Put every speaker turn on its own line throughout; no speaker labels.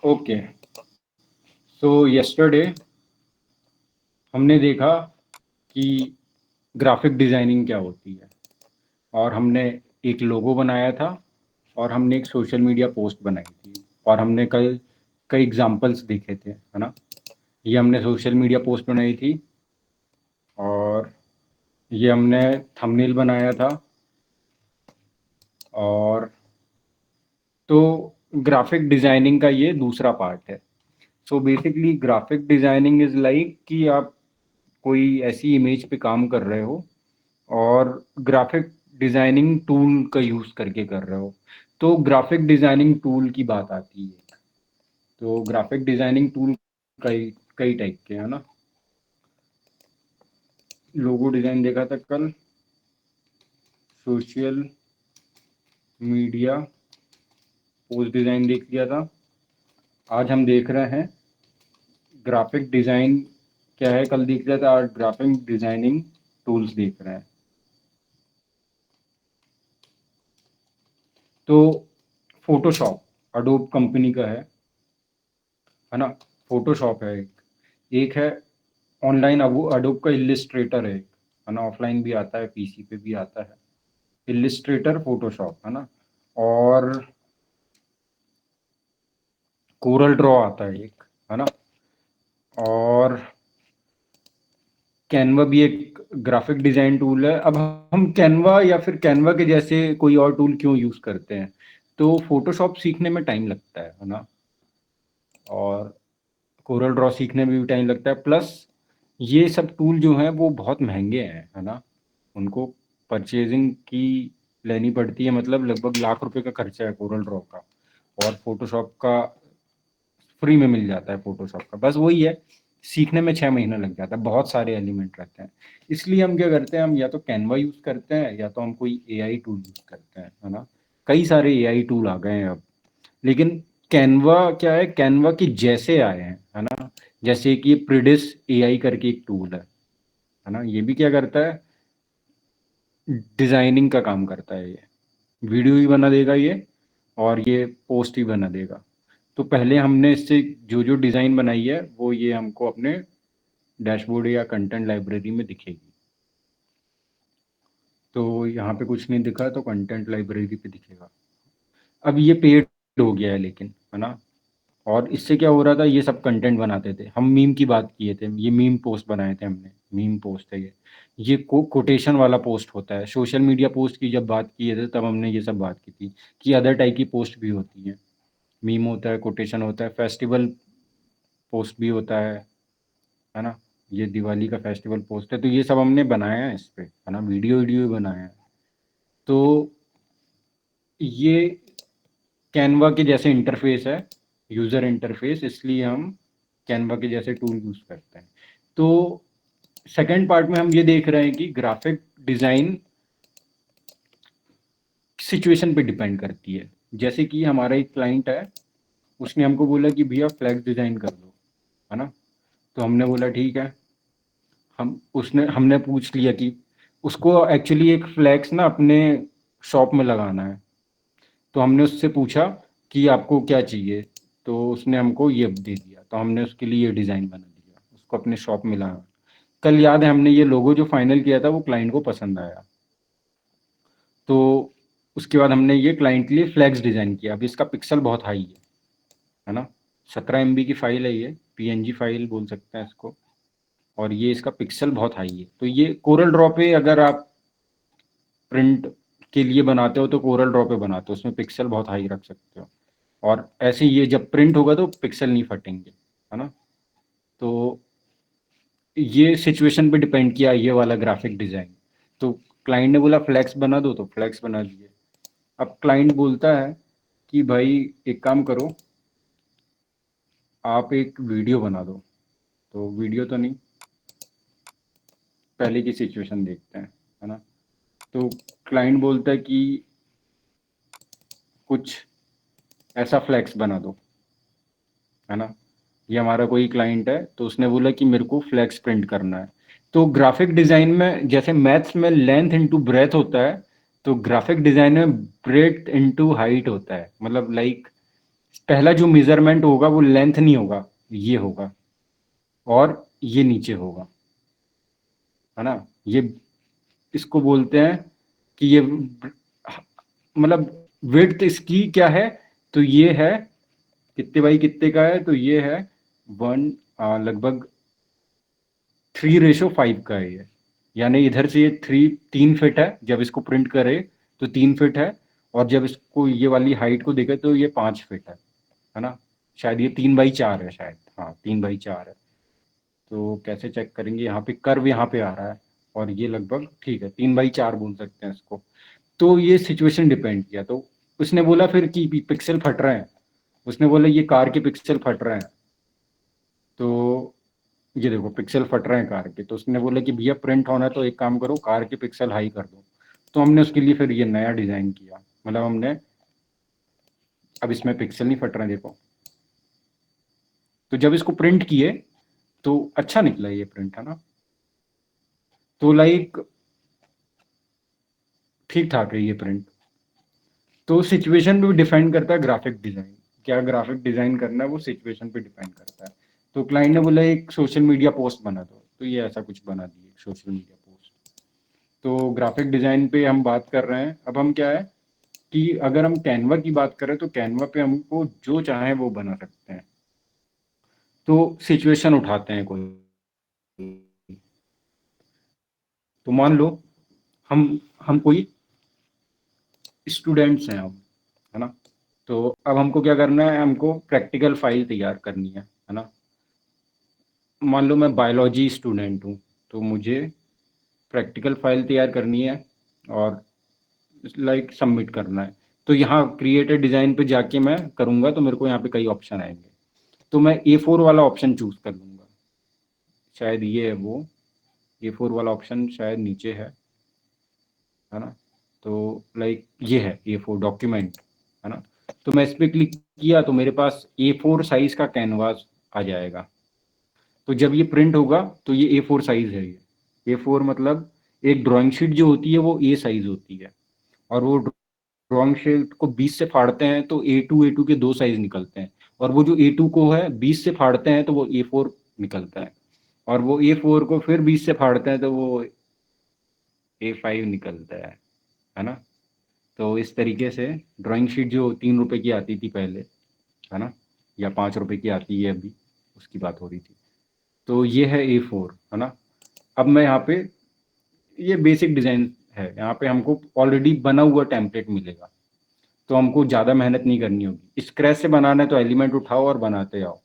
Okay, सो yesterday हमने देखा कि ग्राफिक डिज़ाइनिंग क्या होती है, और हमने एक लोगो बनाया था, और हमने एक सोशल मीडिया पोस्ट बनाई थी, और हमने कई कई एग्जांपल्स देखे थे, है ना? ये हमने सोशल मीडिया पोस्ट बनाई थी, और ये हमने थंबनेल बनाया था। और तो ग्राफिक डिज़ाइनिंग का ये दूसरा पार्ट है। So basically graphic designing is like कि आप कोई ऐसी इमेज पे काम कर रहे हो, और ग्राफिक डिज़ाइनिंग टूल का यूज़ करके कर रहे हो। तो ग्राफिक डिज़ाइनिंग टूल की बात आती है। तो ग्राफिक डिज़ाइनिंग टूल कई कई टाइप के हैं ना। लोगो डिज़ाइन देखा था कल, सोशल मीडिया पोस्ट डिज़ाइन देख लिया था। आज हम देख रहे हैं ग्राफिक डिज़ाइन क्या है, कल देख लिया था, आज ग्राफिक डिज़ाइनिंग टूल्स देख रहे हैं। तो फोटोशॉप अडोब कंपनी का है ना? फोटोशॉप है एक, एक है ऑनलाइन अब अडोब का इलिस्ट्रेटर है ना? ऑफलाइन भी आता है, पीसी पे भी आता है। इलिस्ट्रेटर, फोटोशॉप, है ना? और कोरल ड्रॉ आता है एक, है ना? और कैनवा भी एक ग्राफिक डिजाइन टूल है। अब हम कैनवा या फिर कैनवा के जैसे कोई और टूल क्यों यूज करते हैं? तो फोटोशॉप सीखने में टाइम लगता है ना? और कोरल ड्रॉ सीखने में भी टाइम लगता है, प्लस ये सब टूल जो हैं वो बहुत महंगे हैं, है ना? उनको परचेजिंग की लेनी पड़ती है, मतलब लगभग लाख रुपए का खर्चा है कोरल ड्रॉ का। और फोटोशॉप का फ्री में मिल जाता है। फोटोशॉप का बस वही है, सीखने में 6 महीना लग जाता है, बहुत सारे एलिमेंट रहते हैं। इसलिए हम क्या करते हैं, हम या तो कैनवा यूज़ करते हैं, या तो हम कोई एआई टूल यूज़ करते हैं, है ना? कई सारे एआई टूल आ गए हैं अब, लेकिन कैनवा क्या है, कैनवा के जैसे आए हैं, है ना? जैसे कि ये प्रिडिस एआई करके एक टूल है ना? ये भी क्या करता है, डिजाइनिंग का काम करता है। ये वीडियो भी बना देगा ये, और ये पोस्ट भी बना देगा। तो पहले हमने इससे जो जो डिज़ाइन बनाई है वो ये हमको अपने डैशबोर्ड या कंटेंट लाइब्रेरी में दिखेगी। तो यहाँ पे कुछ नहीं दिखा, तो कंटेंट लाइब्रेरी पे दिखेगा। अब ये पेड हो गया है लेकिन, है ना? और इससे क्या हो रहा था, ये सब कंटेंट बनाते थे हम, मीम की बात किए थे, ये मीम पोस्ट बनाए थे हमने, मीम पोस्ट है ये कोटेशन वाला पोस्ट होता है। सोशल मीडिया पोस्ट की जब बात किए थे तब हमने ये सब बात की थी कि अदर टाइप की पोस्ट भी होती है। मीम होता है, कोटेशन होता है, फेस्टिवल पोस्ट भी होता है ना? ये दिवाली का फेस्टिवल पोस्ट है, तो ये सब हमने बनाया है इस पे, है ना? वीडियो वीडियो भी बनाया है। तो ये कैनवा के जैसे इंटरफेस है, यूज़र इंटरफेस, इसलिए हम कैनवा के जैसे टूल यूज़ करते हैं। तो सेकंड पार्ट में हम ये देख रहे हैं कि ग्राफिक डिज़ाइन सिचुएशन पे डिपेंड करती है। जैसे कि हमारा एक क्लाइंट है, उसने हमको बोला कि भैया फ्लैक्स डिज़ाइन कर दो, है ना? तो हमने बोला ठीक है। हमने पूछ लिया कि उसको एक्चुअली एक फ्लैक्स ना अपने शॉप में लगाना है। तो हमने उससे पूछा कि आपको क्या चाहिए, तो उसने हमको ये दे दिया, तो हमने उसके लिए ये डिज़ाइन बना दिया, उसको अपने शॉप में लगा। कल याद है हमने ये लोगो जो फाइनल किया था वो क्लाइंट को पसंद आया। तो उसके बाद हमने ये क्लाइंट के लिए फ्लैक्स डिज़ाइन किया। अब इसका पिक्सल बहुत हाई है ना? 17 MB की फ़ाइल है ये, पीएनजी फाइल बोल सकते हैं इसको। और ये इसका पिक्सल बहुत हाई है। तो ये कोरल ड्रॉ पे अगर आप प्रिंट के लिए बनाते हो तो कोरल ड्रॉ पे बनाते हो, उसमें पिक्सल बहुत हाई रख सकते हो। और ऐसे ये जब प्रिंट होगा तो पिक्सल नहीं फटेंगे, है ना? तो ये सिचुएशन पे डिपेंड किया ये वाला ग्राफिक डिज़ाइन। तो क्लाइंट ने बोला फ्लैक्स बना दो, तो फ्लैक्स बना दिए। अब क्लाइंट बोलता है कि भाई एक काम करो, आप एक वीडियो बना दो। तो वीडियो तो नहीं, पहले की सिचुएशन देखते हैं, है ना? तो क्लाइंट बोलता है कि कुछ ऐसा फ्लैक्स बना दो, है ना? ये हमारा कोई क्लाइंट है, तो उसने बोला कि मेरे को फ्लैक्स प्रिंट करना है। तो ग्राफिक डिज़ाइन में जैसे मैथ्स में लेंथ इंटू ब्रेथ होता है, तो ग्राफिक डिज़ाइन में ब्रेथ इंटू हाइट होता है। मतलब लाइक पहला जो मेजरमेंट होगा वो लेंथ नहीं होगा, ये होगा, और ये नीचे होगा, है ना। ये इसको बोलते हैं कि ये मतलब विड्थ इसकी क्या है, तो ये है कितने बाई कितने का है, तो ये है वन, लगभग 3:5 का है ये। यानी इधर से ये 3 फीट है, जब इसको प्रिंट करे तो 3 फीट है, और जब इसको ये वाली हाइट को देखे तो ये 5 फीट है ना। शायद ये 3/4 है, शायद, हाँ 3/4 है। तो कैसे चेक करेंगे, यहाँ पे कर्व यहाँ पे आ रहा है, और ये लगभग ठीक है, 3/4 बोल सकते हैं इसको। तो ये सिचुएशन डिपेंड किया, तो उसने बोला फिर कि पिक्सल फट रहे हैं, उसने बोला ये कार के पिक्सल फट रहे हैं। तो ये देखो पिक्सल फट रहे हैं कार के, तो उसने बोला कि भैया प्रिंट होना है तो एक काम करो, कार के पिक्सल हाई कर दो। तो हमने उसके लिए फिर ये नया डिजाइन किया, मतलब हमने, अब इसमें पिक्सल नहीं फट रहे हैं देखो। तो जब इसको प्रिंट किए तो अच्छा निकला ये प्रिंट, है ना। तो लाइक ठीक ठाक है ये प्रिंट। तो सिचुएशन पे डिपेंड करता है ग्राफिक डिजाइन, क्या ग्राफिक डिजाइन करना है वो सिचुएशन पे डिपेंड करता है। तो क्लाइंट ने बोला एक सोशल मीडिया पोस्ट बना दो, तो ये ऐसा कुछ बना दिए सोशल मीडिया पोस्ट। तो ग्राफिक डिजाइन पे हम बात कर रहे हैं, अब हम क्या है कि अगर हम कैनवा की बात करें तो कैनवा पे हमको जो चाहे वो बना सकते हैं। तो सिचुएशन उठाते हैं कोई, तो मान लो हम कोई स्टूडेंट्स हैं हम, है ना। तो अब हमको क्या करना है, हमको प्रैक्टिकल फाइल तैयार करनी है ना। मान लो मैं बायोलॉजी स्टूडेंट हूँ, तो मुझे प्रैक्टिकल फाइल तैयार करनी है और लाइक सबमिट करना है। तो यहाँ क्रिएटेड डिज़ाइन पे जाके मैं करूँगा तो मेरे को यहाँ पे कई ऑप्शन आएंगे, तो मैं A4 वाला ऑप्शन चूज कर लूँगा, शायद ये है वो, A4 वाला ऑप्शन शायद नीचे है ना। तो लाइक ये है A4 डॉक्यूमेंट, है ना। तो मैं इस पर क्लिक किया तो मेरे पास A4 साइज का कैनवास आ जाएगा। तो जब ये प्रिंट होगा तो ये A4 साइज है, ये A4 मतलब एक ड्राइंग शीट जो होती है वो A साइज होती है, और वो ड्राइंग शीट को 20 से फाड़ते हैं तो A2 के दो साइज निकलते हैं, और वो जो A2 को है 20 से फाड़ते हैं तो वो A4 निकलता है, और वो A4 को फिर 20 से फाड़ते हैं तो वो A5 निकलता है ना। तो इस तरीके से ड्राइंग शीट जो 3 रुपए की आती थी पहले, है ना, या 5 रुपए की आती है अभी, उसकी बात हो रही थी। तो ये है A4, है ना। अब मैं यहाँ पे, ये बेसिक डिजाइन है, यहाँ पे हमको ऑलरेडी बना हुआ टेम्पलेट मिलेगा, तो हमको ज़्यादा मेहनत नहीं करनी होगी। स्क्रैच से बनाना है तो एलिमेंट उठाओ और बनाते आओ,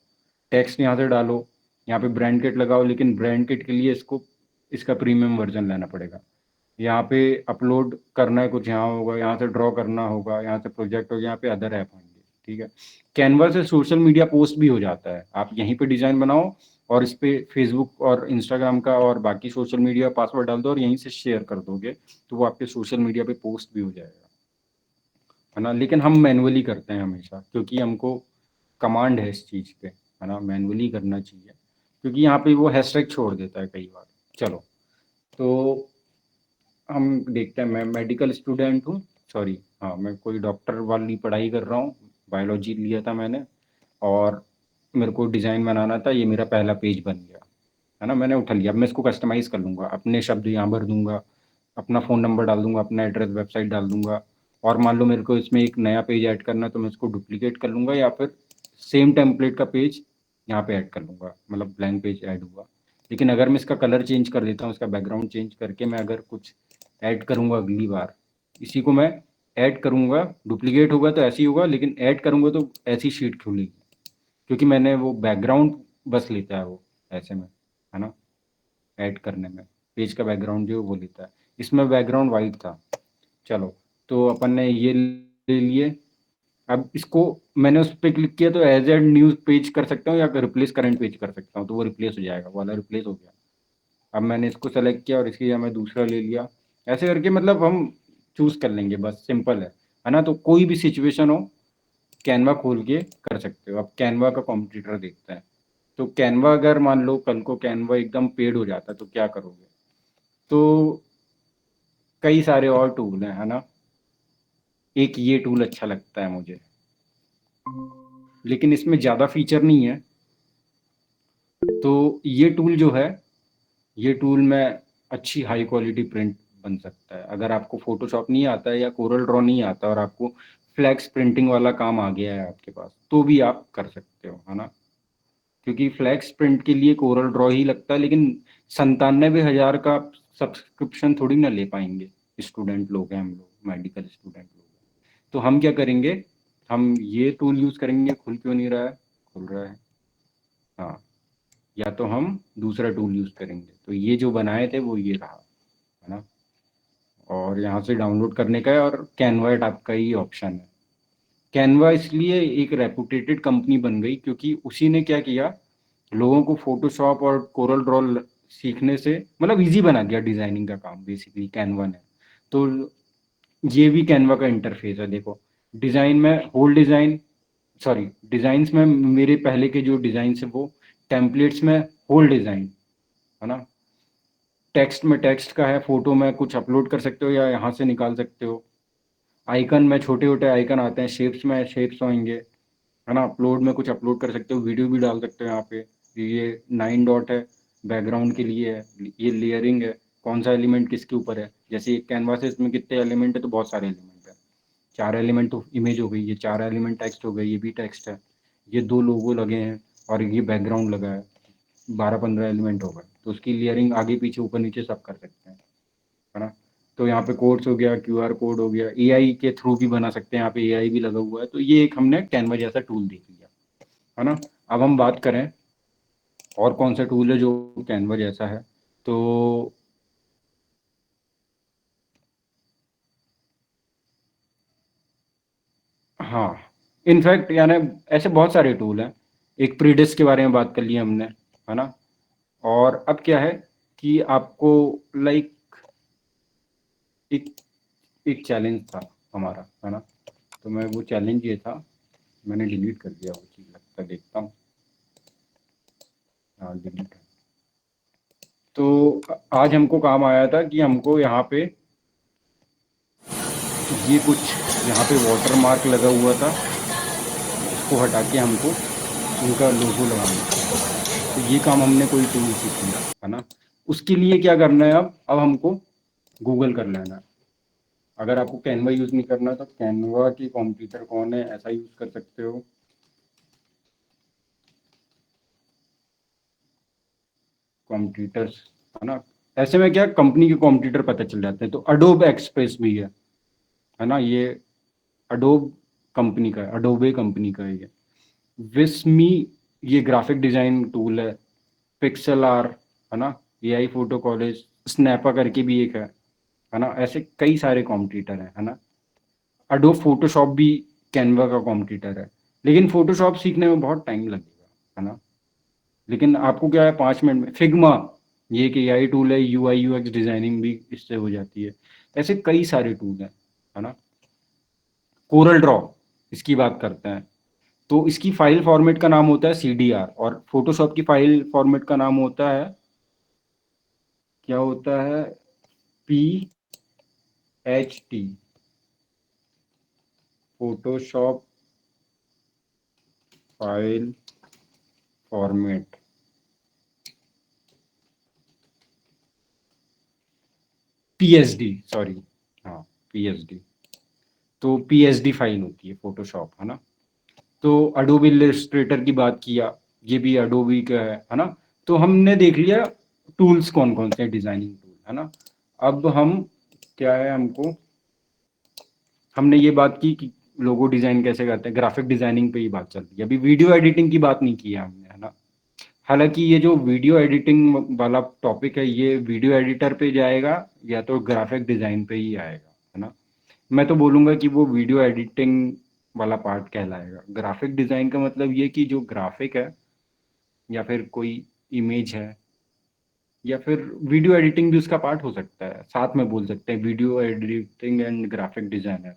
टेक्स्ट यहाँ से डालो, यहाँ पे ब्रांड किट लगाओ, लेकिन ब्रांड किट के लिए इसको, इसका प्रीमियम वर्जन लेना पड़ेगा। यहाँ पे अपलोड करना है कुछ, यहाँ होगा, यहाँ से ड्रॉ करना होगा, यहाँ से प्रोजेक्ट होगा, यहाँ पे अदर ऐप होंगे, ठीक है। कैनवा से सोशल मीडिया पोस्ट भी हो जाता है, आप यहीं पे डिजाइन बनाओ और इस पे फेसबुक और इंस्टाग्राम का और बाकी सोशल मीडिया पासवर्ड डाल दो और यहीं से शेयर कर दोगे, तो वो आपके सोशल मीडिया पे पोस्ट भी हो जाएगा, है ना। लेकिन हम मैनुअली करते हैं हमेशा, क्योंकि हमको कमांड है इस चीज़ पे, है ना, मैनुअली करना चाहिए, क्योंकि यहाँ पे वो हैशटैग छोड़ देता है कई बार। चलो, तो हम देखते हैं, मैं मेडिकल स्टूडेंट हूँ, सॉरी, हाँ मैं कोई डॉक्टर वाली पढ़ाई कर रहा हूँ, बायोलॉजी लिया था मैंने, और मेरे को डिज़ाइन बनाना था, ये मेरा पहला पेज बन गया, है ना, मैंने उठा लिया। अब मैं इसको कस्टमाइज़ कर लूँगा, अपने शब्द यहाँ भर दूंगा, अपना फ़ोन नंबर डाल दूंगा, अपना एड्रेस वेबसाइट डाल दूंगा, और मान लो मेरे को इसमें एक नया पेज ऐड करना है तो मैं इसको डुप्लीकेट कर लूँगा, या फिर सेम टेम्पलेट का पेज यहाँ पे ऐड कर लूँगा, मतलब ब्लैंक पेज ऐड हुआ। लेकिन अगर मैं इसका कलर चेंज कर देता हूँ, इसका बैकग्राउंड चेंज करके मैं अगर कुछ ऐड करूँगा अगली बार, इसी को मैं ऐड करूँगा, डुप्लीकेट होगा तो ऐसे ही होगा, लेकिन ऐड करूँगा तो ऐसी शीट खुलेगी, क्योंकि मैंने वो बैकग्राउंड बस लेता है वो ऐसे में, है ना, ऐड करने में पेज का बैकग्राउंड जो वो लेता है। इसमें बैकग्राउंड वाइट था। चलो, तो अपन ने ये ले लिए। अब इसको मैंने उस पर क्लिक किया तो एज एड न्यूज पेज कर सकता हूँ या रिप्लेस करंट पेज कर सकता हूँ, तो वो रिप्लेस हो जाएगा, वाला रिप्लेस हो गया। अब मैंने इसको सेलेक्ट किया और इसकी जगह मैं दूसरा ले लिया, ऐसे करके मतलब हम चूज कर लेंगे, बस सिंपल है ना। तो कोई भी सिचुएशन हो कैनवा खोल के कर सकते हो। अब कैनवा का कॉम्पिटिटर देखते हैं। तो कैनवा, अगर मान लो कल को कैनवा एकदम पेड हो जाता है तो क्या करोगे। तो कई सारे और टूल हैं, है ना। एक ये टूल अच्छा लगता है मुझे, लेकिन इसमें ज़्यादा फीचर नहीं है। तो ये टूल जो है, ये टूल में अच्छी हाई क्वालिटी प्रिंट बन सकता है। अगर आपको फोटोशॉप नहीं आता है या कोरल ड्रॉ नहीं आता और आपको फ्लैक्स प्रिंटिंग वाला काम आ गया है आपके पास, तो भी आप कर सकते हो, है ना। क्योंकि फ्लैक्स प्रिंट के लिए कोरल ड्रॉ ही लगता है, लेकिन 97,000 का सब्सक्रिप्शन थोड़ी ना ले पाएंगे। स्टूडेंट लोग हैं हम लोग, मेडिकल स्टूडेंट लोग हैं। तो हम क्या करेंगे, हम ये टूल यूज करेंगे। खुल क्यों नहीं रहा है? खुल रहा है। हाँ, या तो हम दूसरा टूल यूज करेंगे। तो ये जो बनाए थे वो ये रहा, है ना। और यहाँ से डाउनलोड करने का है, और कैनवा आपका ही ऑप्शन है। कैनवा इसलिए एक रेपुटेटेड कंपनी बन गई क्योंकि उसी ने क्या किया, लोगों को फोटोशॉप और कोरल ड्रॉ सीखने से मतलब इजी बना दिया डिजाइनिंग का काम बेसिकली कैनवा ने। तो ये भी कैनवा का इंटरफेस है, देखो। डिजाइन में होल डिजाइन, सॉरी, डिजाइन्स में मेरे पहले के जो डिजाइन है वो, टेम्पलेट्स में होल डिजाइन, है ना। टेक्स्ट में टेक्स्ट का है, फोटो में कुछ अपलोड कर सकते हो या यहाँ से निकाल सकते हो। आइकन में छोटे छोटे आइकन आते हैं, शेप्स में शेप्स होंगे, है ना। अपलोड में कुछ अपलोड कर सकते हो, वीडियो भी डाल सकते हो यहाँ पे। ये 9 डॉट है, बैकग्राउंड के लिए है। ये लेयरिंग है, कौन सा एलिमेंट किसके ऊपर है। जैसे एक कैनवास है, इसमें कितने एलिमेंट है, तो बहुत सारे एलिमेंट है। 4 एलिमेंट तो इमेज हो गई, ये 4 एलिमेंट टेक्स्ट हो गई, ये भी टेक्स्ट है। ये 2 लोगो लगे हैं, और ये बैकग्राउंड लगा है। 12-15 एलिमेंट हो गए, तो उसकी लेयरिंग आगे पीछे ऊपर नीचे सब कर सकते हैं, है ना। तो यहाँ पे कोड्स हो गया, क्यूआर कोड हो गया, एआई के थ्रू भी बना सकते हैं, यहाँ पे एआई भी लगा हुआ है। तो ये एक हमने कैनवा जैसा टूल देख लिया, है ना। अब हम बात करें और कौन सा टूल है जो कैनवा जैसा है। तो हाँ, इनफैक्ट यानी ऐसे बहुत सारे टूल हैं। एक प्रीडिस के बारे में बात कर लिया हमने, है ना। और अब क्या है कि आपको लाइक एक एक चैलेंज था हमारा, है ना। तो मैं वो चैलेंज ये था, मैंने डिलीट कर दिया वो चीज़, लगता है, देखता हूँ। हाँ, डिलीट है। तो आज हमको काम आया था कि हमको यहाँ पे ये कुछ, यहाँ पे वाटर मार्क लगा हुआ था, उसको हटा के हमको उनका लोगो लगाना था। तो ये काम हमने कोई टूल सीख लिया, है ना। उसके लिए क्या करना है, अब हमको गूगल कर लेना है। अगर आपको कैनवा यूज़ नहीं करना तो कैनवा की कॉम्पिटिटर कौन है, ऐसा यूज़ कर सकते हो, कॉम्पिटिटर्स, है ना। ऐसे में क्या कंपनी के कॉम्पिटिटर पता चल जाते हैं। तो अडोब एक्सप्रेस भी है ना। ये अडोब कंपनी का है, अडोबे कंपनी का है ये। विस्मी, ये ग्राफिक डिजाइन टूल है। पिक्सल आर, है ना। एआई फोटो कॉलेज, स्नैपा करके भी एक है ना। ऐसे कई सारे कॉम्पिटिटर हैं, है ना। अडोब फोटोशॉप भी कैनवा का कॉम्पिटिटर है। लेकिन फोटोशॉप सीखने में बहुत टाइम लगेगा, है ना। लेकिन आपको क्या है, 5 मिनट में फिग्मा, ये एक एआई टूल है, यूआई यूएक्स डिजाइनिंग भी इससे हो जाती है। ऐसे कई सारे टूल हैं, है ना। कोरल ड्रॉ, इसकी बात करते हैं। तो इसकी फाइल फॉर्मेट का नाम होता है सीडीआर, और फोटोशॉप की फाइल फॉर्मेट का नाम होता है, क्या होता है, PHT, Photoshop file format, PSD, sorry, हाँ, PSD। तो PSD फाइल होती है फोटोशॉप, है ना। तो अडोबी इलस्ट्रेटर की बात किया, ये भी अडोबी का है ना। तो हमने देख लिया टूल्स कौन कौन से डिजाइनिंग टूल, है ना। अब हम, क्या है, हमको, हमने ये बात की कि लोगो डिजाइन कैसे करते हैं, ग्राफिक डिजाइनिंग पे ही बात चल रही है। अभी वीडियो एडिटिंग की बात नहीं की है हमने, है ना। हालांकि ये जो वीडियो एडिटिंग वाला टॉपिक है, ये वीडियो एडिटर पे जाएगा या तो ग्राफिक डिजाइन पे ही आएगा, है ना। मैं तो बोलूंगा कि वो वीडियो एडिटिंग वाला पार्ट कहलाएगा। ग्राफिक डिजाइन का मतलब ये कि जो ग्राफिक है, या फिर कोई इमेज है, या फिर वीडियो एडिटिंग भी उसका पार्ट हो सकता है। साथ में बोल सकते हैं video editing and graphic designer.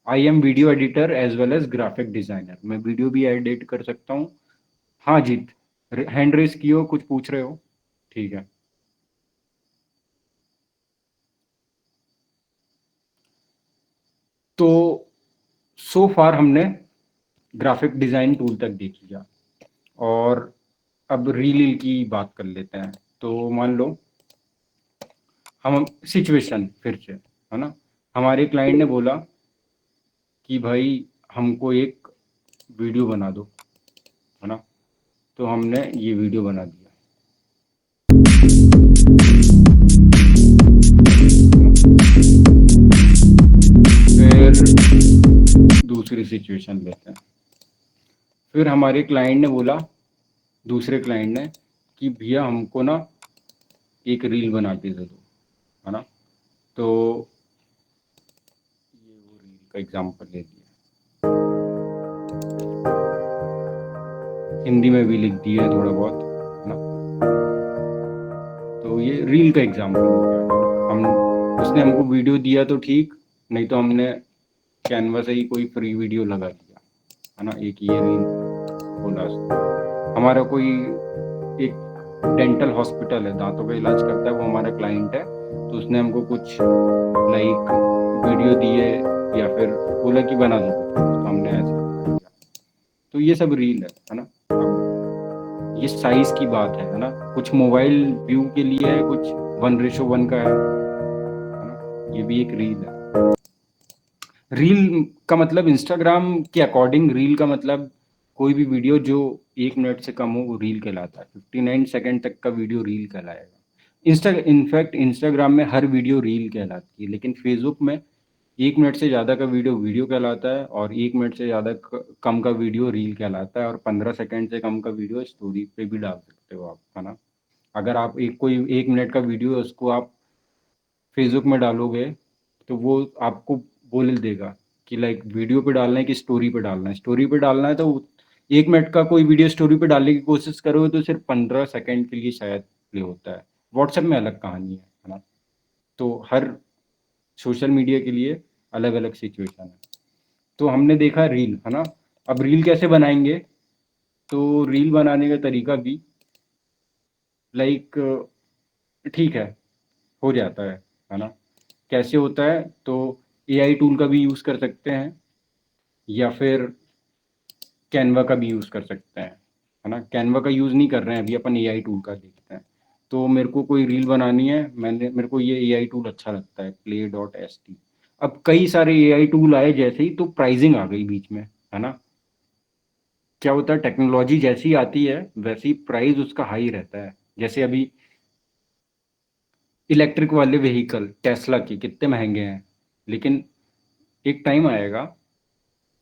I am video editor as well as graphic designer, मैं वीडियो भी एडिट कर सकता हूँ। हाँ जीत, हैंड रेस कियो, कुछ पूछ रहे हो? ठीक है। तो सो फार हमने ग्राफिक डिज़ाइन टूल तक देखी जा। और अब रील की बात कर लेते हैं। तो मान लो हम सिचुएशन फिर से, है ना, हमारे क्लाइंट ने बोला कि भाई हमको एक वीडियो बना दो, है ना, तो हमने ये वीडियो बना दिया। फिर दूसरी सिचुएशन लेते हैं। फिर हमारे क्लाइंट ने बोला, दूसरे क्लाइंट ने, कि भैया हमको ना एक रील बना के दे दो, है ना। तो ये वो रील का एग्जांपल ले लिया, हिंदी में भी लिख दिया है थोड़ा बहुत, है ना। तो ये रील का एग्जांपल हो गया, है ना। हम उसने हमको वीडियो दिया तो ठीक, नहीं तो हमने कैनवा से ही कोई फ्री वीडियो लगा दिया, है ना। एक ये रील बोला उसने। हमारा कोई एक डेंटल हॉस्पिटल है, दांतों का इलाज करता है, वो हमारा क्लाइंट है। तो उसने हमको कुछ लाइक वीडियो दिए या फिर बोला कि बना दो कुछ, तो हमने ऐसे किया। तो ये सब रील है ना। अब ये साइज की बात है ना। कुछ मोबाइल व्यू के लिए है, कुछ 1:1 का है ना। ये भी एक रील है। रील का मतलब इंस्टाग्राम के अकॉर्डिंग रील का मतलब कोई भी वीडियो जो 1 मिनट से कम हो वो रील कहलाता है। 59 सेकेंड तक का वीडियो रील कहलाएगा। इनफैक्ट इंस्टाग्राम में हर वीडियो रील कहलाती है, लेकिन फेसबुक में 1 मिनट से ज़्यादा का वीडियो वीडियो कहलाता है, और 1 मिनट से ज़्यादा कम का वीडियो रील कहलाता है, और 15 सेकेंड से कम का वीडियो स्टोरी पे भी डाल सकते हो आप, है ना। अगर आप एक कोई 1 मिनट का वीडियो है उसको आप फेसबुक में डालोगे, तो वो आपको बोल देगा कि लाइक वीडियो पे डालना है कि स्टोरी पे डालना है। स्टोरी पे डालना है तो 1 मिनट का कोई वीडियो स्टोरी पे डालने की कोशिश करोगे तो सिर्फ 15 सेकेंड के लिए शायद प्ले होता है। व्हाट्सएप में अलग कहानी है ना। तो हर सोशल मीडिया के लिए अलग अलग सिचुएशन है। तो हमने देखा रील, है ना। अब रील कैसे बनाएंगे? तो रील बनाने का तरीका भी लाइक ठीक है, हो जाता है ना। कैसे होता है? तो एआई टूल का भी यूज़ कर सकते हैं, या फिर कैनवा का भी यूज़ कर सकते हैं, है ना। कैनवा का यूज़ नहीं कर रहे हैं अभी, अपन एआई टूल का देखते हैं। तो मेरे को कोई रील बनानी है, मेरे को ये एआई टूल अच्छा लगता है, play.st। अब कई सारे एआई टूल आए जैसे ही, तो प्राइसिंग आ गई बीच में, है ना। क्या होता है, टेक्नोलॉजी जैसी आती है वैसे ही प्राइस उसका हाई रहता है। जैसे अभी इलेक्ट्रिक वाले व्हीकल टेस्ला के कितने महंगे हैं, लेकिन एक टाइम आएगा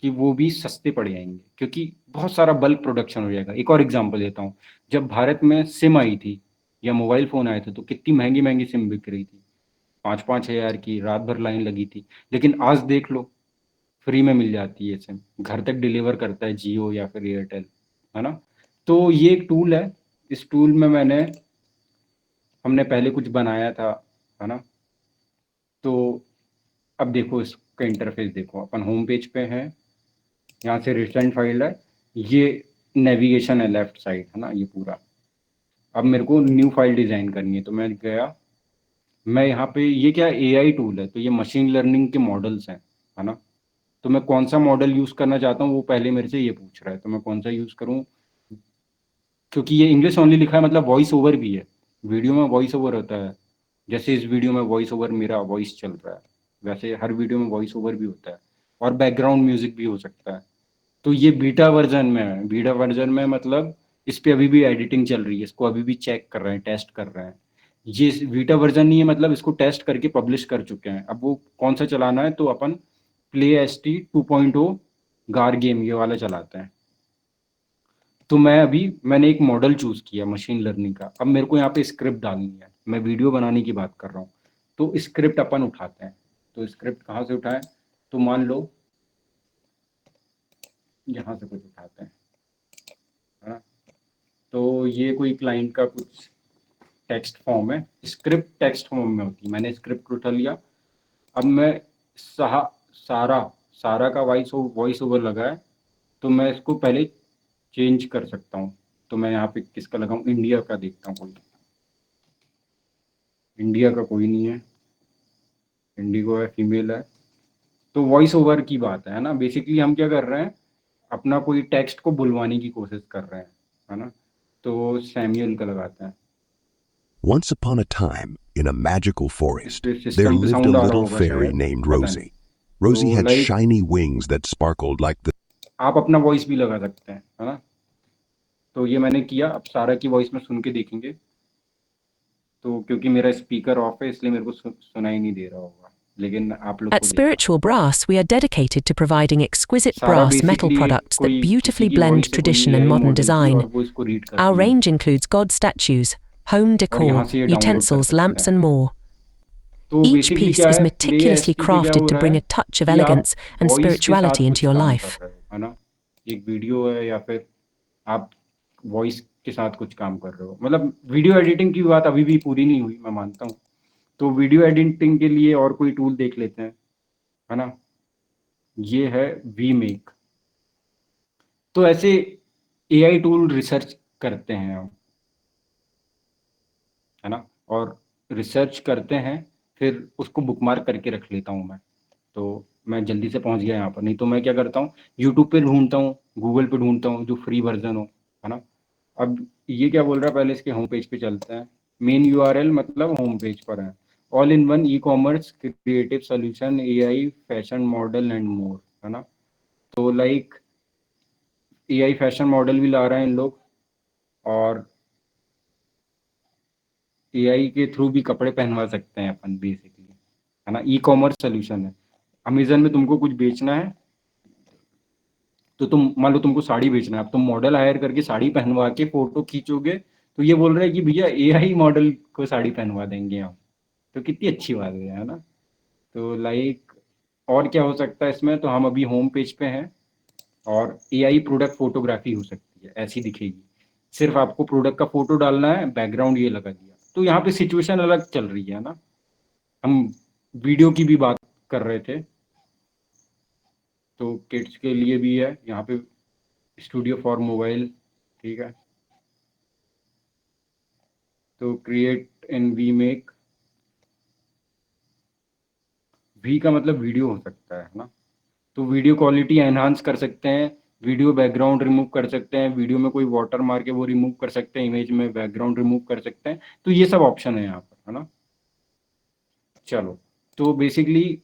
कि वो भी सस्ते पड़ जाएंगे, क्योंकि बहुत सारा बल्क प्रोडक्शन हो जाएगा। एक और एग्जांपल देता हूँ। जब भारत में सिम आई थी या मोबाइल फ़ोन आए थे, तो कितनी महंगी महंगी सिम बिक रही थी, 5-5 हज़ार की, रात भर लाइन लगी थी। लेकिन आज देख लो, फ्री में मिल जाती है सिम, घर तक डिलीवर करता है जियो या फिर एयरटेल, है ना। तो ये एक टूल है। इस टूल में हमने पहले कुछ बनाया था, है ना। तो अब देखो इसका इंटरफेस देखो, अपन होम पेज पे हैं, यहाँ से रिसेंट फाइल है, ये नेविगेशन है लेफ्ट साइड, है ना, ये पूरा। अब मेरे को न्यू फाइल डिज़ाइन करनी है, तो मैं गया, मैं यहाँ पे, ये क्या एआई टूल है, तो ये मशीन लर्निंग के मॉडल्स हैं, है ना। तो मैं कौन सा मॉडल यूज़ करना चाहता हूँ वो पहले मेरे से ये पूछ रहा है, तो मैं कौन सा यूज़ करूँ। क्योंकि ये इंग्लिश ओनली लिखा है, मतलब वॉइस ओवर भी है, वीडियो में वॉइस ओवर होता है। जैसे इस वीडियो में वॉइस ओवर, मेरा वॉइस चल रहा है, वैसे हर वीडियो में वॉइस ओवर भी होता है, और बैकग्राउंड म्यूजिक भी हो सकता है। तो ये बीटा वर्जन में है। बीटा वर्जन में मतलब इस पे अभी भी एडिटिंग चल रही है, इसको अभी भी चेक कर रहे हैं, टेस्ट कर रहे हैं। ये बीटा वर्जन नहीं है, मतलब इसको टेस्ट करके पब्लिश कर चुके हैं। अब वो कौन सा चलाना है, तो अपन प्ले एस टी 2.0 गार गेम ये वाला चलाते हैं। तो मैंने एक मॉडल चूज किया मशीन लर्निंग का। अब मेरे को यहाँ पे स्क्रिप्ट डालनी है, मैं वीडियो बनाने की बात कर रहा हूँ। तो स्क्रिप्ट अपन उठाते हैं। तो स्क्रिप्ट कहाँ से उठाएं? तो मान लो यहाँ से कुछ उठाते हैं, है ना। तो ये कोई क्लाइंट का कुछ टेक्स्ट फॉर्म है, स्क्रिप्ट टेक्स्ट फॉर्म में होती है, मैंने स्क्रिप्ट उठा लिया। अब मैं सहा सारा सारा का वॉइस ओवर लगा है, तो मैं इसको पहले चेंज कर सकता हूँ। तो मैं यहाँ पे किसका लगाऊँ, इंडिया का देखता हूँ कोई। इंडिया का कोई नहीं है, इंडिगो है, फीमेल है। तो वॉइस ओवर की बात है ना। बेसिकली हम क्या कर रहे हैं, अपना कोई टेक्स्ट को बुलवाने की कोशिश कर रहे हैं, है ना, तो सैमुअल का लगाते हैं।
Once upon a time, in a magical
इस
forest,
पे
there
सिस्टम पे
lived a
साउंड आ रहा
little
होगा
fairy
शायद,
named
पता नहीं।
Rosie. Rosie
तो
had
like
shiny wings that sparkled like the
आप अपना वॉइस भी लगा सकते हैं, है ना। तो ये मैंने किया, अब सारा की वॉइस में सुन के देखेंगे। तो क्योंकि मेरा स्पीकर ऑफ है इसलिए मेरे को सुनाई नहीं दे रहा होगा, लेकिन आप लोग
At
को देगा।
Spiritual Brass, we are dedicated to providing exquisite
सारा
brass metal
basically
products that
कोई किसी
beautifully
की
blend
वॉइस है, कोई
tradition and
AI
modern
model की,
design.
और वो इसको रीड कर
Our
रही है,
range includes god statues, home
और यहाँ
decor,
से ये डाउनलोड कर
utensils,
सकते
lamps,
हैं।
and more.
तो
Each
बेसिकली
piece
क्या
is
है, प्ले
meticulously
एसटी पे क्या
crafted
हो
to
रहा
bring
है
a touch of
कि आप
elegance and
वॉइस के साथ
spirituality into
कुछ
your
काम कर
life.
रहे हो, है ना। एक वीडियो है या फिर आप वॉइस के साथ कुछ काम कर रहे हो, मतलब वीडियो एडिटिंग की बात अभी भी पूरी नहीं हुई, मैं मानता हूँ। तो वीडियो एडिटिंग के लिए और कोई टूल देख लेते हैं, है ना। ये है वी मेक। तो ऐसे एआई टूल रिसर्च करते हैं हम, है ना, और रिसर्च करते हैं, फिर उसको बुकमार्क करके रख लेता हूँ मैं। तो मैं जल्दी से पहुंच गया यहाँ पर, नहीं तो मैं क्या करता हूँ, यूट्यूब पे ढूंढता हूँ, गूगल पे ढूंढता हूँ जो फ्री वर्जन हो, है ना। अब ये क्या बोल रहा है, पहले इसके होम पेज पे चलते हैं। मेन यूआरएल मतलब होम पेज पर है। All in one e commerce creative solution AI fashion model and more, है ना। तो लाइक एआई फैशन मॉडल भी ला रहे हैं इन लोग, और एआई के थ्रू भी कपड़े पहनवा सकते हैं अपन बेसिकली, है ना। ई कॉमर्स सोल्यूशन है। अमेजन में तुमको कुछ बेचना है, तो तुम मान लो तुमको साड़ी बेचना है, अब तुम मॉडल हायर करके साड़ी पहनवा के फोटो खींचोगे, तो ये बोल रहे हैं कि भैया एआई मॉडल को साड़ी पहनवा देंगे हम। तो कितनी अच्छी बात है ना। तो लाइक और क्या हो सकता है इसमें, तो हम अभी होम पेज पे हैं, और एआई प्रोडक्ट फोटोग्राफी हो सकती है, ऐसी दिखेगी। सिर्फ आपको प्रोडक्ट का फोटो डालना है, बैकग्राउंड ये लगा दिया, तो यहाँ पे सिचुएशन अलग चल रही है ना। हम वीडियो की भी बात कर रहे थे, तो किड्स के लिए भी है यहाँ पे स्टूडियो फॉर मोबाइल, ठीक है। तो create in V make, V का मतलब वीडियो हो सकता है ना। तो वीडियो क्वालिटी एनहांस कर सकते हैं, वीडियो बैकग्राउंड रिमूव कर सकते हैं, वीडियो में कोई वाटर मार्क है वो रिमूव कर सकते हैं, इमेज में बैकग्राउंड रिमूव कर सकते हैं। तो ये सब ऑप्शन है यहाँ पर, है ना। चलो, तो बेसिकली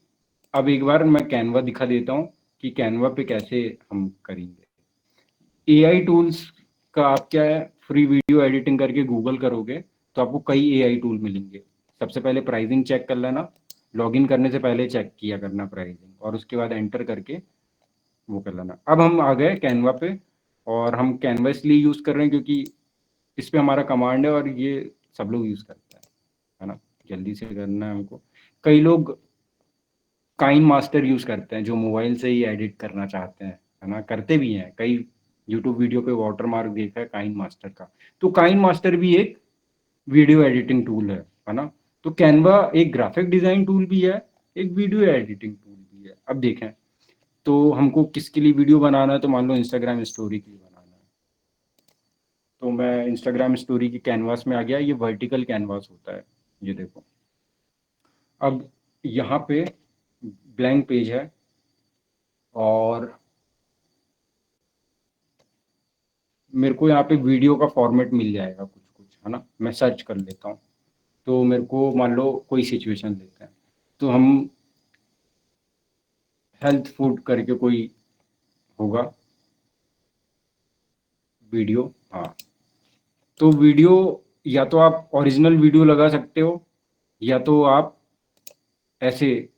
अब एक बार मैं कैनवा दिखा देता हूँ कि कैनवा पे कैसे हम करेंगे एआई टूल्स का। आप क्या है, फ्री वीडियो एडिटिंग करके गूगल करोगे तो आपको कई एआई टूल मिलेंगे। सबसे पहले प्राइसिंग चेक कर लेना, लॉगिन करने से पहले चेक किया करना प्राइसिंग, और उसके बाद एंटर करके वो कर लेना। अब हम आ गए कैनवा पे, और हम कैनवा इसलिए यूज़ कर रहे हैं क्योंकि इस पे हमारा कमांड है और ये सब लोग यूज़ करते हैं, है ना। जल्दी से करना है हमको। कई लोग काइन मास्टर यूज़ करते हैं जो मोबाइल से ही एडिट करना चाहते हैं, है ना, करते भी हैं कई। यूट्यूब वीडियो पे वाटरमार्क देखा है काइन मास्टर का। तो काइन मास्टर भी एक वीडियो एडिटिंग टूल है ना। तो कैनवा एक ग्राफिक डिजाइन टूल भी है, एक वीडियो एडिटिंग टूल भी है। अब देखें, तो हमको किसके लिए वीडियो बनाना है, तो मान लो इंस्टाग्राम स्टोरी के लिए बनाना है। तो मैं इंस्टाग्राम स्टोरी की कैनवास में आ गया, ये वर्टिकल कैनवास होता है, ये देखो। अब यहाँ पे ब्लैंक पेज है, और मेरे को यहाँ पे वीडियो का फॉर्मेट मिल जाएगा कुछ कुछ, है ना। मैं सर्च कर लेता हूँ। तो मेरे को मान लो कोई सिचुएशन लेते हैं, तो हम हेल्थ फूड करके कोई होगा वीडियो, हाँ। तो वीडियो या तो आप ओरिजिनल वीडियो लगा सकते हो, या तो आप ऐसे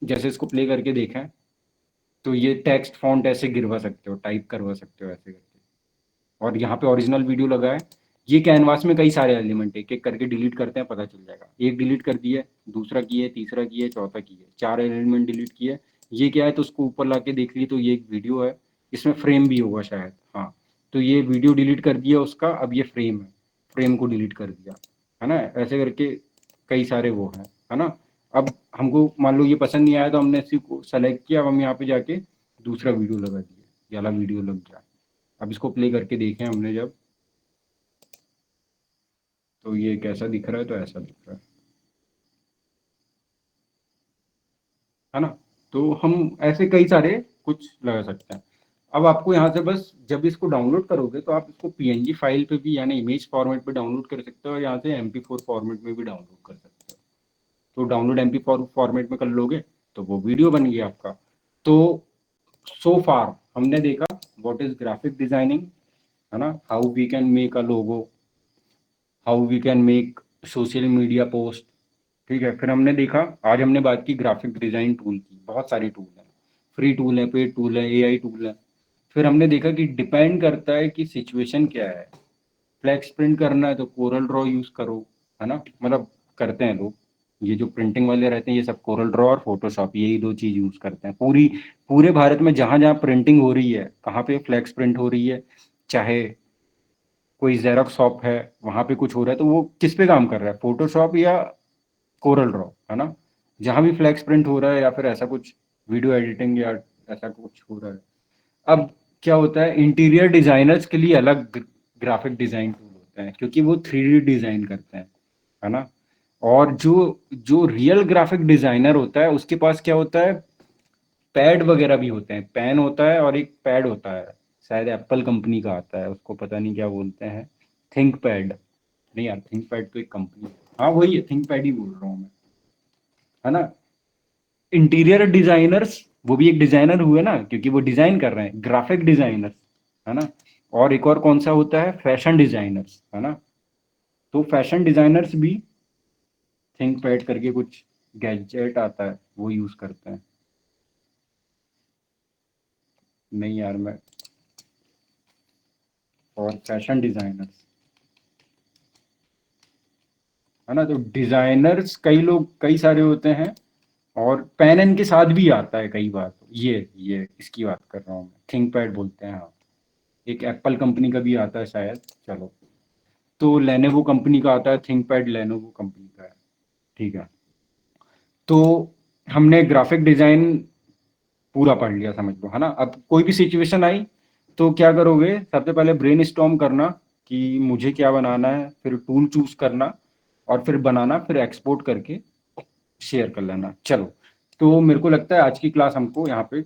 जैसे इसको प्ले करके देखें, तो ये टेक्स्ट फॉन्ट ऐसे गिरवा सकते हो, टाइप करवा सकते हो ऐसे करके। और यहाँ पे ओरिजिनल वीडियो लगा है। ये कैनवास में कई सारे एलिमेंट एक एक करके डिलीट करते हैं, पता चल जाएगा। एक डिलीट कर दिया, दूसरा किए, तीसरा किए, चौथा किए, 4 एलिमेंट डिलीट किए। ये क्या है, तो उसको ऊपर ला के देख लिए, तो ये एक वीडियो है, इसमें फ्रेम भी होगा शायद, हाँ। तो ये वीडियो डिलीट कर दिया उसका, अब ये फ्रेम है, फ्रेम को डिलीट कर दिया, है ना। ऐसे करके कई सारे वो हैं, है ना। अब हमको मान लो ये पसंद नहीं आया, तो हमने इसी को सेलेक्ट किया, अब हम यहाँ पे जाके दूसरा वीडियो लगा दिया, ये वाला वीडियो लग गया। अब इसको प्ले करके देखें हमने जब, तो ये कैसा दिख रहा है, तो ऐसा दिख रहा है ना। तो हम ऐसे कई सारे कुछ लगा सकते हैं। अब आपको यहाँ से बस जब इसको डाउनलोड करोगे तो आप इसको पीएनजी फाइल पे भी यानी इमेज फॉर्मेट पे डाउनलोड कर सकते हो और यहाँ से MP4 फॉर्मेट में भी डाउनलोड कर सकते हो। तो डाउनलोड MP4 फॉर्मेट में कर लोगे तो वो वीडियो बन गया आपका। तो सो फार हमने देखा व्हाट इज ग्राफिक डिजाइनिंग, है ना, how we can make a logo, how we can make social media post, ठीक है। फिर हमने देखा, आज हमने बात की ग्राफिक डिजाइन टूल की, बहुत सारी टूल है, फ्री टूल है, पेड टूल है, एआई टूल है। फिर हमने देखा कि डिपेंड करता है कि सिचुएशन क्या है। फ्लैक्स प्रिंट करना है तो कोरल ड्रॉ यूज करो, है ना, मतलब करते हैं लोग, ये जो प्रिंटिंग वाले रहते हैं ये सब कोरल ड्रॉ और फोटोशॉप, यही दो चीज यूज करते हैं। पूरे भारत में जहां जहां प्रिंटिंग हो रही है, कहाँ पे फ्लैक्स प्रिंट हो रही है, चाहे कोई जेरोक्स शॉप है वहां पे कुछ हो रहा है, तो वो किस पे काम कर रहा है, फोटोशॉप या कोरल ड्रॉ, है ना। जहां भी फ्लैक्स प्रिंट हो रहा है या फिर ऐसा कुछ वीडियो एडिटिंग या ऐसा कुछ हो रहा है। अब क्या होता है, इंटीरियर डिजाइनर्स के लिए अलग ग्राफिक डिजाइन टूल होते हैं क्योंकि वो 3D डिजाइन करते हैं, है ना। और जो जो रियल ग्राफिक डिजाइनर होता है उसके पास क्या होता है, पैड वगैरह भी होते हैं, पेन होता है और एक पैड होता है, शायद एप्पल कंपनी का आता है, उसको पता नहीं क्या बोलते हैं, थिंक पैड। नहीं यार, थिंक पैड तो एक कंपनी है, हाँ वही है, थिंक पैड ही बोल रहा हूँ मैं, है ना। इंटीरियर डिजाइनर्स वो भी एक डिजाइनर हुए ना, क्योंकि वो डिजाइन कर रहे हैं, ग्राफिक डिजाइनर्स, है ना। और एक और कौन सा होता है, फैशन डिजाइनर्स, है ना। तो फैशन डिजाइनर्स भी थिंक पैड करके कुछ गैजेट आता है वो यूज करते हैं। नहीं यार मैं, और फैशन डिजाइनर्स, है ना। तो डिजाइनर्स कई लोग कई सारे होते हैं, और पेन एन के साथ भी आता है कई बार, तो ये इसकी बात कर रहा हूँ मैं, थिंक पैड बोलते हैं, हाँ। एक एप्पल कंपनी का भी आता है शायद, चलो। तो लेनोवो कंपनी का आता है थिंक पैड, लेनोवो कंपनी का है, ठीक है। तो हमने ग्राफिक डिजाइन पूरा पढ़ लिया, समझ लो, है ना। अब कोई भी सिचुएशन आई तो क्या करोगे, सबसे पहले ब्रेन स्टॉर्म करना कि मुझे क्या बनाना है, फिर टूल चूज करना और फिर बनाना, फिर एक्सपोर्ट करके शेयर कर लेना। चलो, तो मेरे को लगता है आज की क्लास हमको यहाँ पे